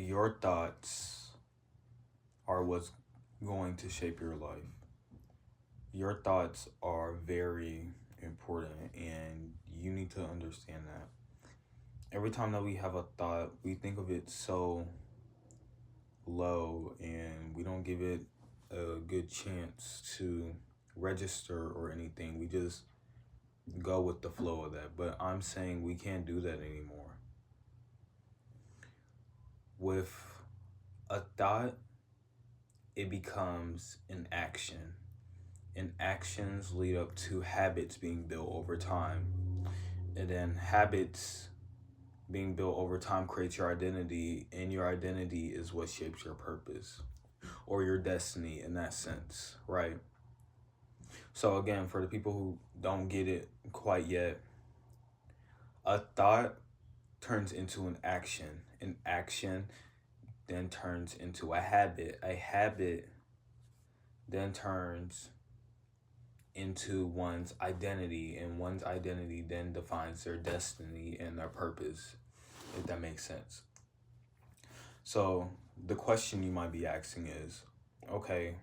Your thoughts are what's going to shape your life. Your thoughts are very important, and you need to understand that. Every time that we have a thought, we think of it so low and we don't give it a good chance to register or anything. We just go with the flow of that. But I'm saying we can't do that anymore. With a thought, it becomes an action, and actions lead up to habits being built over time. And then habits being built over time creates your identity, and your identity is what shapes your purpose or your destiny in that sense, right? So, again, for the people who don't get it quite yet, a thought turns into an action then turns into a habit then turns into one's identity, and one's identity then defines their destiny and their purpose, if that makes sense. So, the question you might be asking is, okay,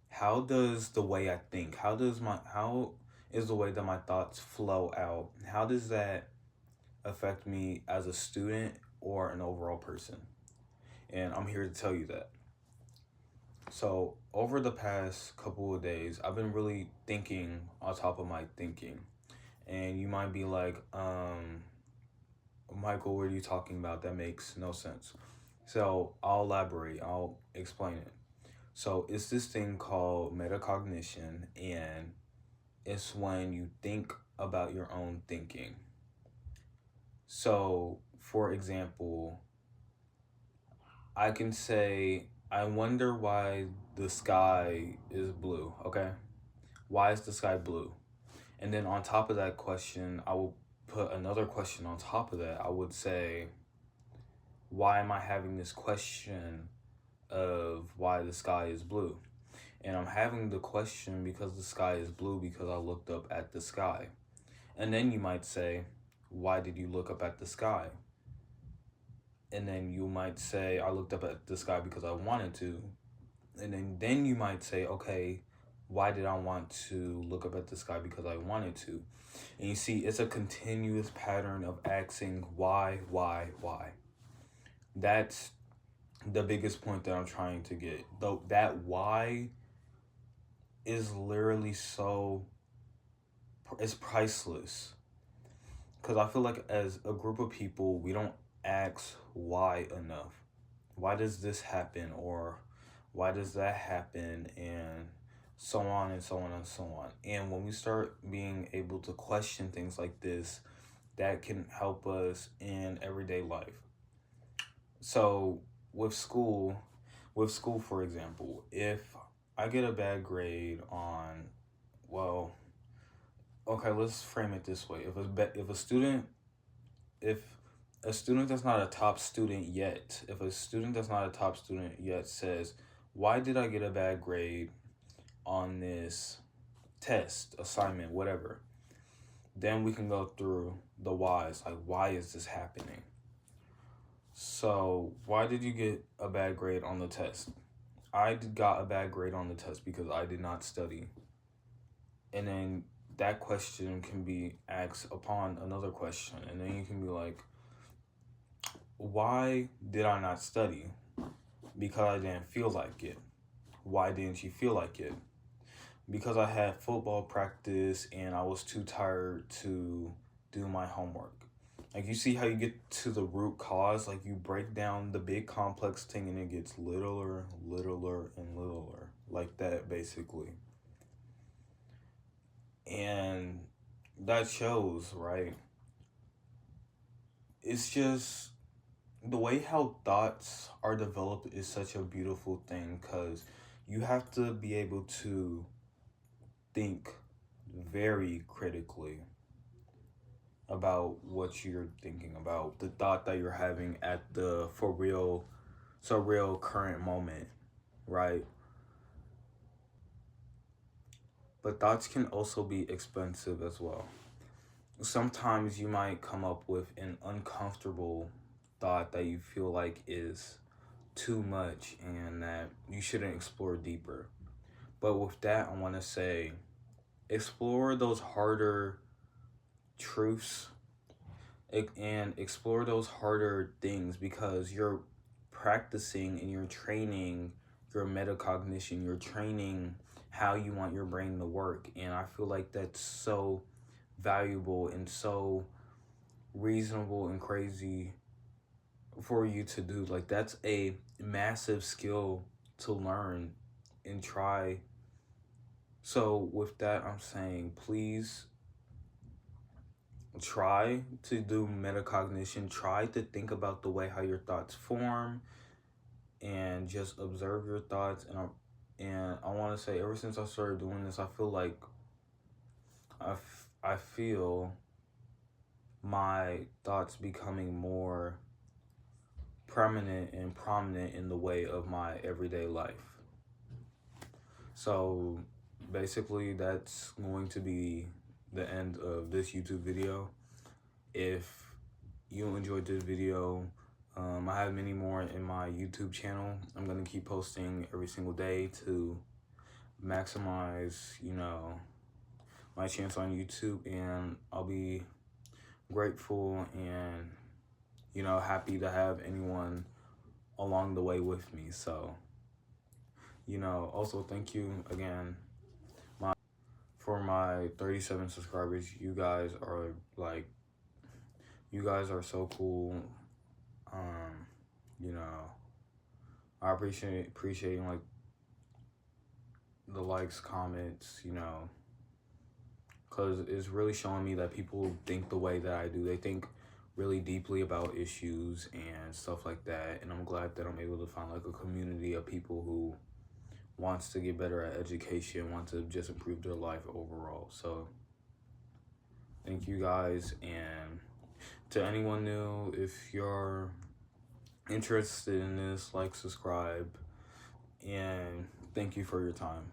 how does the way I think, how is the way that my thoughts flow out, how does that affect me as a student or an overall person? And I'm here to tell you that. So, over the past couple of days, I've been really thinking on top of my thinking. And you might be like, Michael, what are you talking about? That makes no sense. So, I'll elaborate, I'll explain it. So, it's this thing called metacognition, and it's when you think about your own thinking. So, for example, I can say, I wonder why the sky is blue, okay? Why is the sky blue? And then on top of that question, I will put another question on top of that. I would say, why am I having this question of why the sky is blue? And I'm having the question because the sky is blue because I looked up at the sky. And then you might say, why did you look up at the sky? And then you might say, I looked up at the sky because I wanted to. And then you might say, okay, why did I want to look up at the sky? Because I wanted to. And you see, it's a continuous pattern of asking why. That's the biggest point that I'm trying to get. Though that why is literally it's priceless. Because I feel like as a group of people, we don't ask why enough. Why does this happen? Or why does that happen? And so on and so on and so on. And when we start being able to question things like this, that can help us in everyday life. So with school, for example, if I get a bad grade on, well, okay, let's frame it this way. If a student that's not a top student yet, if a student that's not a top student yet says, why did I get a bad grade on this test, assignment, whatever, then we can go through the whys. Like, why is this happening? So, why did you get a bad grade on the test? Got a bad grade on the test because I did not study. And then that question can be asked upon another question. And then you can be like, why did I not study? Because I didn't feel like it. Why didn't you feel like it? Because I had football practice and I was too tired to do my homework. Like, you see how you get to the root cause? Like, you break down the big complex thing and it gets littler, littler, and littler. Like that, basically. And that shows, right? It's just the way how thoughts are developed is such a beautiful thing because you have to be able to think very critically about what you're thinking about, the thought that you're having at the for real, surreal current moment, right? But thoughts can also be expensive as well. Sometimes you might come up with an uncomfortable thought that you feel like is too much and that you shouldn't explore deeper. But with that, I want to say explore those harder truths and explore those harder things, because you're practicing and you're training your metacognition, you're training how you want your brain to work. And I feel like that's so valuable and so reasonable and crazy for you to do. Like, that's a massive skill to learn and try. So with that, I'm saying, please try to do metacognition. Try to think about the way how your thoughts form and just observe your thoughts. And I want to say, ever since I started doing this, I feel like I feel my thoughts becoming more prominent in the way of my everyday life. So basically, that's going to be the end of this YouTube video. If you enjoyed this video, I have many more in my YouTube channel. I'm going to keep posting every single day to maximize, my chance on YouTube, and I'll be grateful and, happy to have anyone along the way with me. So, also thank you again for my 37 subscribers. You guys are so cool. I appreciating like the likes, comments, because it's really showing me that people think the way that I do. They think really deeply about issues and stuff like that, and I'm glad that I'm able to find like a community of people who wants to get better at education, want to just improve their life overall. So thank you guys, and to anyone new, if you're interested in this, like, subscribe, and thank you for your time.